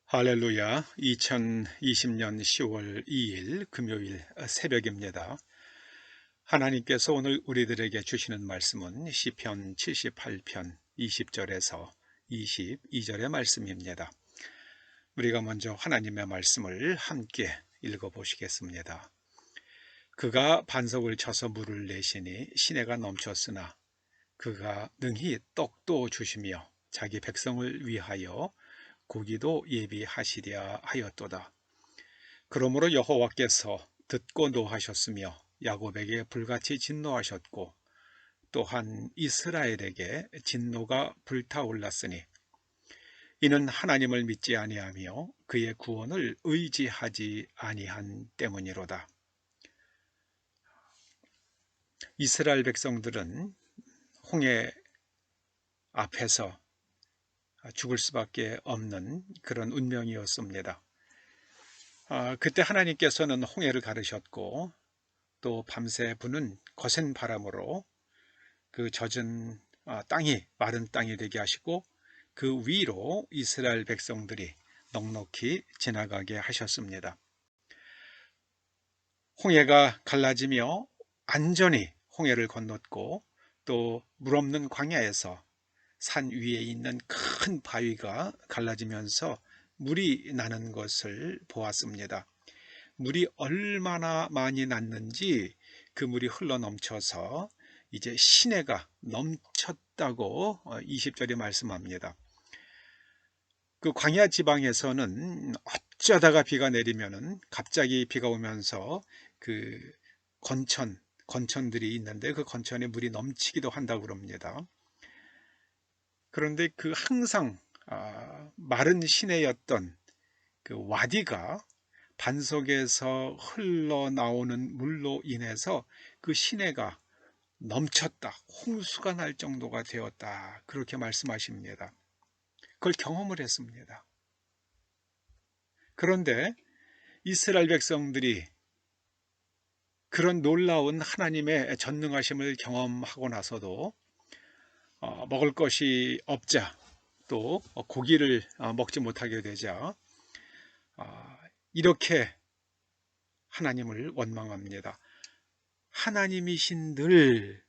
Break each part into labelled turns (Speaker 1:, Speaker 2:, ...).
Speaker 1: 할렐루야. 2020년 10월 2일 금요일 새벽입니다. 하나님께서 오늘 우리들에게 주시는 말씀은 시편 78편 20절에서 22절의 말씀입니다. 우리가 먼저 하나님의 말씀을 함께 읽어보시겠습니다. 그가 반석을 쳐서 물을 내시니 시내가 넘쳤으나 그가 능히 떡도 주시며 자기 백성을 위하여 고기도 예비하시랴 하였도다. 그러므로 여호와께서 듣고 노하셨으며 야곱에게 불같이 진노하셨고 또한 이스라엘에게 진노가 불타올랐으니 이는 하나님을 믿지 아니하며 그의 구원을 의지하지 아니한 때문이로다. 이스라엘 백성들은 홍해 앞에서 죽을 수밖에 없는 그런 운명이었습니다. 그때 하나님께서는 홍해를 가르셨고 또 밤새 부는 거센 바람으로 그 젖은 땅이 마른 땅이 되게 하시고 그 위로 이스라엘 백성들이 넉넉히 지나가게 하셨습니다. 홍해가 갈라지며 안전히 홍해를 건넜고 또 물 없는 광야에서 산 위에 있는 큰 바위가 갈라지면서 물이 나는 것을 보았습니다. 물이 얼마나 많이 났는지 그 물이 흘러 넘쳐서 이제 시내가 넘쳤다고 20절이 말씀합니다. 그 광야 지방에서는 어쩌다가 비가 내리면은 갑자기 비가 오면서 그 건천들이 있는데 그 건천에 물이 넘치기도 한다고 그럽니다. 그런데 그 항상 마른 시내였던 그 와디가 반석에서 흘러나오는 물로 인해서 그 시내가 넘쳤다, 홍수가 날 정도가 되었다, 그렇게 말씀하십니다. 그걸 경험을 했습니다. 그런데 이스라엘 백성들이 그런 놀라운 하나님의 전능하심을 경험하고 나서도 먹을 것이 없자 또 고기를 먹지 못하게 되자 이렇게 하나님을 원망합니다. 하나님이신 늘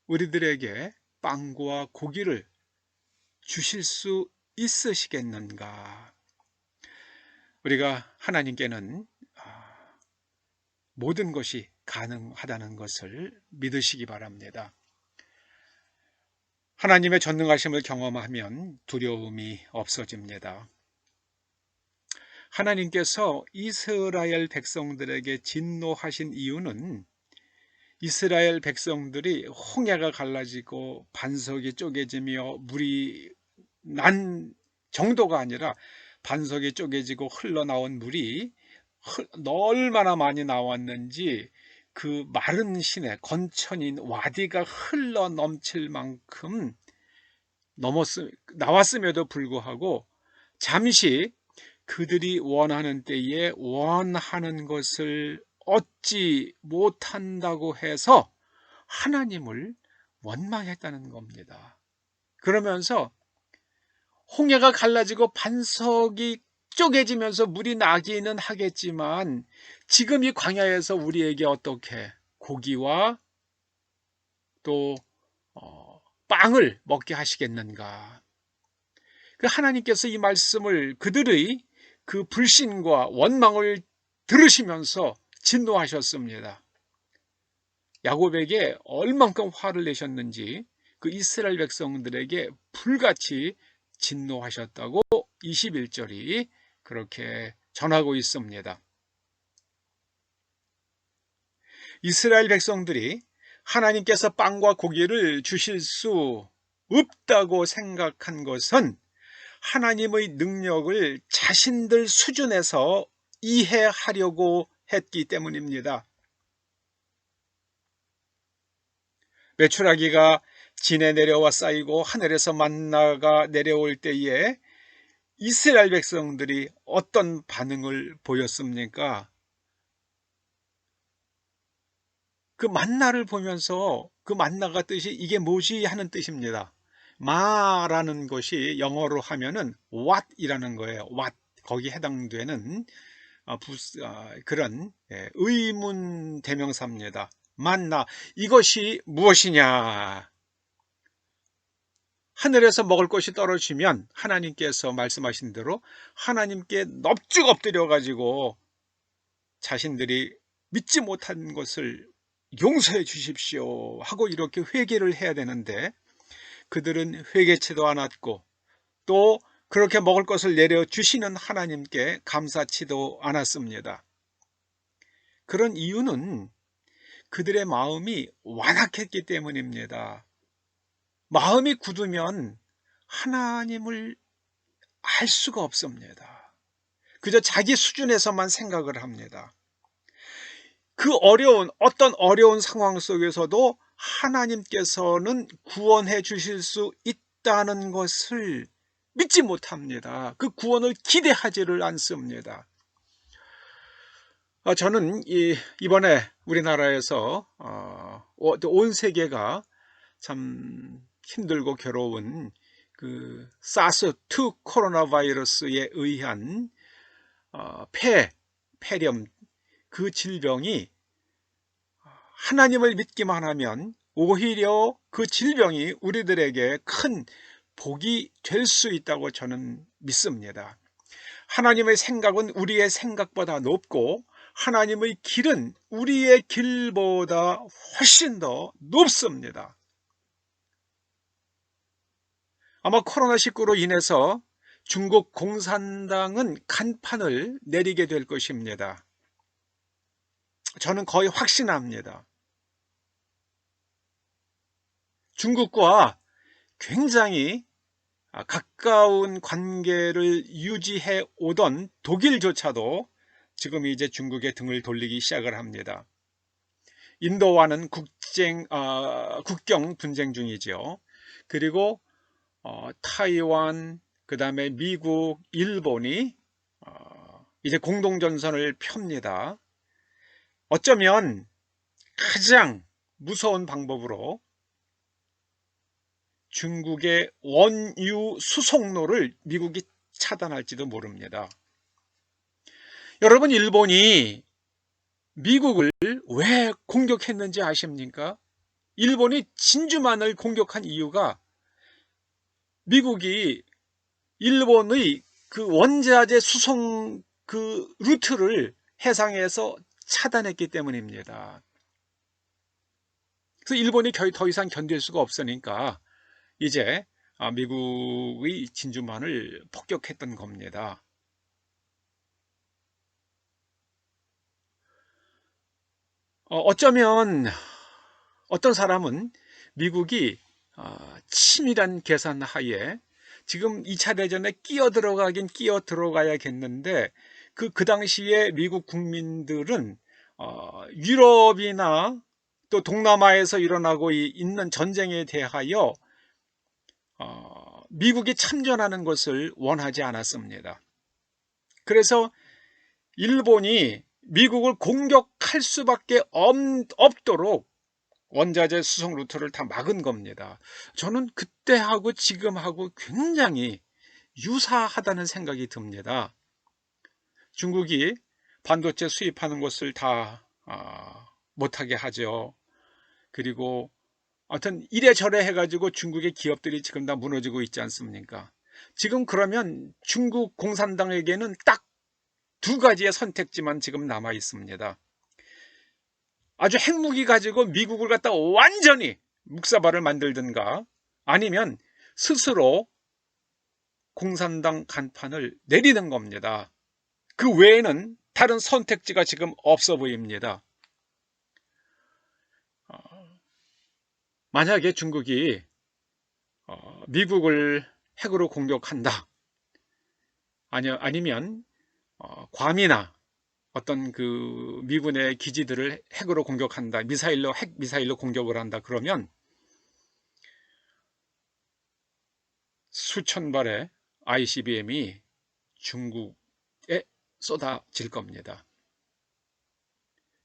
Speaker 1: 우리들에게 빵과 고기를 주실 수 있으시겠는가? 우리가 하나님께는 모든 것이 가능하다는 것을 믿으시기 바랍니다. 하나님의 전능하심을 경험하면 두려움이 없어집니다. 하나님께서 이스라엘 백성들에게 진노하신 이유는 이스라엘 백성들이 홍해가 갈라지고 반석이 쪼개지며 물이 난 정도가 아니라 반석이 쪼개지고 흘러나온 물이 얼마나 많이 나왔는지 그 마른 시내 건천인 와디가 흘러 넘칠 만큼 나왔음에도 불구하고 잠시 그들이 원하는 때에 원하는 것을 얻지 못한다고 해서 하나님을 원망했다는 겁니다. 그러면서 홍해가 갈라지고 반석이 쪼개지면서 물이 나기는 하겠지만 지금 이 광야에서 우리에게 어떻게 고기와 또 빵을 먹게 하시겠는가? 그 하나님께서 이 말씀을 그들의 그 불신과 원망을 들으시면서 진노하셨습니다. 야곱에게 얼만큼 화를 내셨는지 그 이스라엘 백성들에게 불같이 진노하셨다고 21절이 그렇게 전하고 있습니다. 이스라엘 백성들이 하나님께서 빵과 고기를 주실 수 없다고 생각한 것은 하나님의 능력을 자신들 수준에서 이해하려고 했기 때문입니다. 메추라기가 진에 내려와 쌓이고 하늘에서 만나가 내려올 때에 이스라엘 백성들이 어떤 반응을 보였습니까? 그 만나를 보면서 그 만나가 뜻이 이게 뭐지 하는 뜻입니다. 마라는 것이 영어로 하면은 what이라는 거예요. what. 거기에 해당되는 그런 의문 대명사입니다. 만나, 이것이 무엇이냐? 하늘에서 먹을 것이 떨어지면 하나님께서 말씀하신 대로 하나님께 넙죽 엎드려 가지고 자신들이 믿지 못한 것을 용서해 주십시오 하고 이렇게 회개를 해야 되는데, 그들은 회개치도 않았고 또 그렇게 먹을 것을 내려주시는 하나님께 감사치도 않았습니다. 그런 이유는 그들의 마음이 완악했기 때문입니다. 마음이 굳으면 하나님을 알 수가 없습니다. 그저 자기 수준에서만 생각을 합니다. 어떤 어려운 상황 속에서도 하나님께서는 구원해 주실 수 있다는 것을 믿지 못합니다. 그 구원을 기대하지를 않습니다. 저는 이번에 우리나라에서 온 세계가 참 힘들고 괴로운 그 사스2 코로나 바이러스에 의한 폐렴, 그 질병이 하나님을 믿기만 하면 오히려 그 질병이 우리들에게 큰 복이 될 수 있다고 저는 믿습니다. 하나님의 생각은 우리의 생각보다 높고 하나님의 길은 우리의 길보다 훨씬 더 높습니다. 아마 코로나19로 인해서 중국 공산당은 간판을 내리게 될 것입니다. 저는 거의 확신합니다. 중국과 굉장히 가까운 관계를 유지해 오던 독일조차도 지금 이제 중국의 등을 돌리기 시작을 합니다. 인도와는 국경 분쟁 중이죠. 그리고 타이완, 그 다음에 미국, 일본이 이제 공동전선을 펴니다. 어쩌면 가장 무서운 방법으로 중국의 원유 수송로를 미국이 차단할지도 모릅니다. 여러분, 일본이 미국을 왜 공격했는지 아십니까? 일본이 진주만을 공격한 이유가 미국이 일본의 그 원자재 수송 그 루트를 해상에서 차단했기 때문입니다. 그래서 일본이 더 이상 견딜 수가 없으니까 이제 미국의 진주만을 폭격했던 겁니다. 어쩌면 어떤 사람은 미국이 치밀한 계산 하에 지금 2차 대전에 끼어 들어가야겠는데 그 당시에 미국 국민들은 유럽이나 또 동남아에서 일어나고 있는 전쟁에 대하여 미국이 참전하는 것을 원하지 않았습니다. 그래서 일본이 미국을 공격할 수밖에 없도록 원자재 수송 루트를 다 막은 겁니다. 저는 그때하고 지금하고 굉장히 유사하다는 생각이 듭니다. 중국이 반도체 수입하는 것을 다 못하게 하죠. 그리고 하여튼 이래저래 해가지고 중국의 기업들이 지금 다 무너지고 있지 않습니까? 지금 그러면 중국 공산당에게는 딱 두 가지의 선택지만 지금 남아 있습니다. 아주 핵무기 가지고 미국을 갖다 완전히 묵사발을 만들든가, 아니면 스스로 공산당 간판을 내리는 겁니다. 그 외에는 다른 선택지가 지금 없어 보입니다. 만약에 중국이 미국을 핵으로 공격한다, 아니면 괌이나 어떤 그 미군의 기지들을 핵으로 공격한다, 핵 미사일로 공격을 한다, 그러면 수천 발의 ICBM이 중국에 쏟아질 겁니다.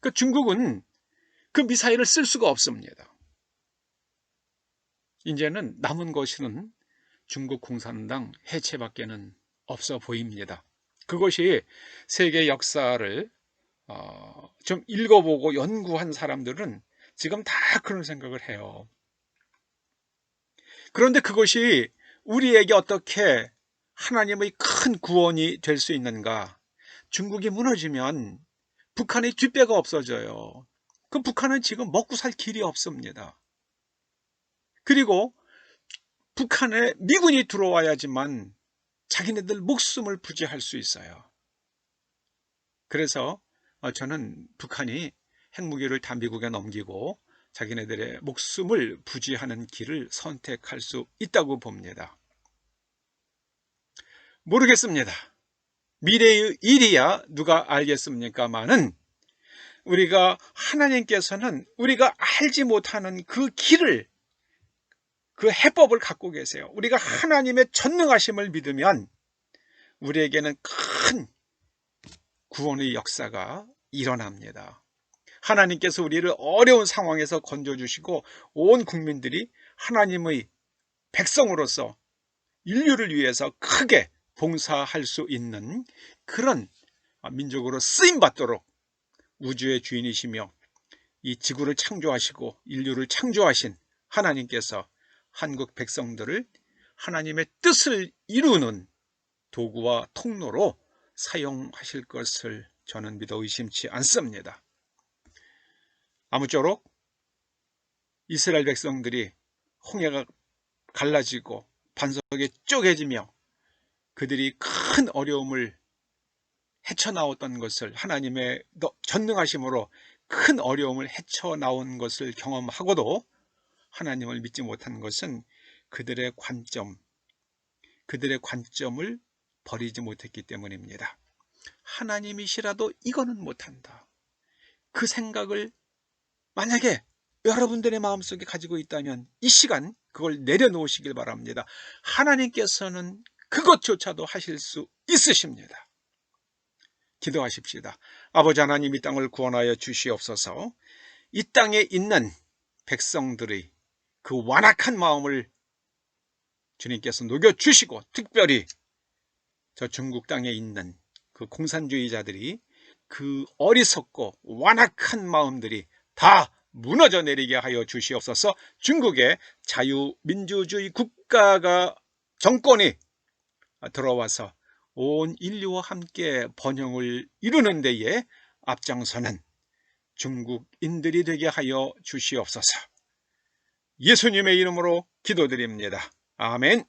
Speaker 1: 그 중국은 그 미사일을 쓸 수가 없습니다. 이제는 남은 것은 중국 공산당 해체밖에는 없어 보입니다. 그것이 세계 역사를 좀 읽어보고 연구한 사람들은 지금 다 그런 생각을 해요. 그런데 그것이 우리에게 어떻게 하나님의 큰 구원이 될 수 있는가? 중국이 무너지면 북한의 뒷배가 없어져요. 그 북한은 지금 먹고 살 길이 없습니다. 그리고 북한에 미군이 들어와야지만 자기네들 목숨을 부지할 수 있어요. 그래서 저는 북한이 핵무기를 다 미국에 넘기고 자기네들의 목숨을 부지하는 길을 선택할 수 있다고 봅니다. 모르겠습니다. 미래의 일이야 누가 알겠습니까마는 우리가 하나님께서는 우리가 알지 못하는 그 길을, 그 해법을 갖고 계세요. 우리가 하나님의 전능하심을 믿으면 우리에게는 큰 구원의 역사가 일어납니다. 하나님께서 우리를 어려운 상황에서 건져주시고 온 국민들이 하나님의 백성으로서 인류를 위해서 크게 봉사할 수 있는 그런 민족으로 쓰임받도록 우주의 주인이시며 이 지구를 창조하시고 인류를 창조하신 하나님께서 한국 백성들을 하나님의 뜻을 이루는 도구와 통로로 사용하실 것을 저는 믿어 의심치 않습니다. 아무쪼록 이스라엘 백성들이 홍해가 갈라지고 반석에 쪼개지며 그들이 큰 어려움을 헤쳐나왔던 것을, 하나님의 전능하심으로 큰 어려움을 헤쳐나온 것을 경험하고도 하나님을 믿지 못한 것은 그들의 관점을 버리지 못했기 때문입니다. 하나님이시라도 이거는 못한다. 그 생각을 만약에 여러분들의 마음속에 가지고 있다면 이 시간 그걸 내려놓으시길 바랍니다. 하나님께서는 그것조차도 하실 수 있으십니다. 기도하십시다. 아버지 하나님, 이 땅을 구원하여 주시옵소서. 이 땅에 있는 백성들의 그 완악한 마음을 주님께서 녹여주시고, 특별히 저 중국 땅에 있는 그 공산주의자들이 그 어리석고 완악한 마음들이 다 무너져 내리게 하여 주시옵소서. 중국의 자유민주주의 국가가 정권이 들어와서 온 인류와 함께 번영을 이루는 데에 앞장서는 중국인들이 되게 하여 주시옵소서. 예수님의 이름으로 기도드립니다. 아멘.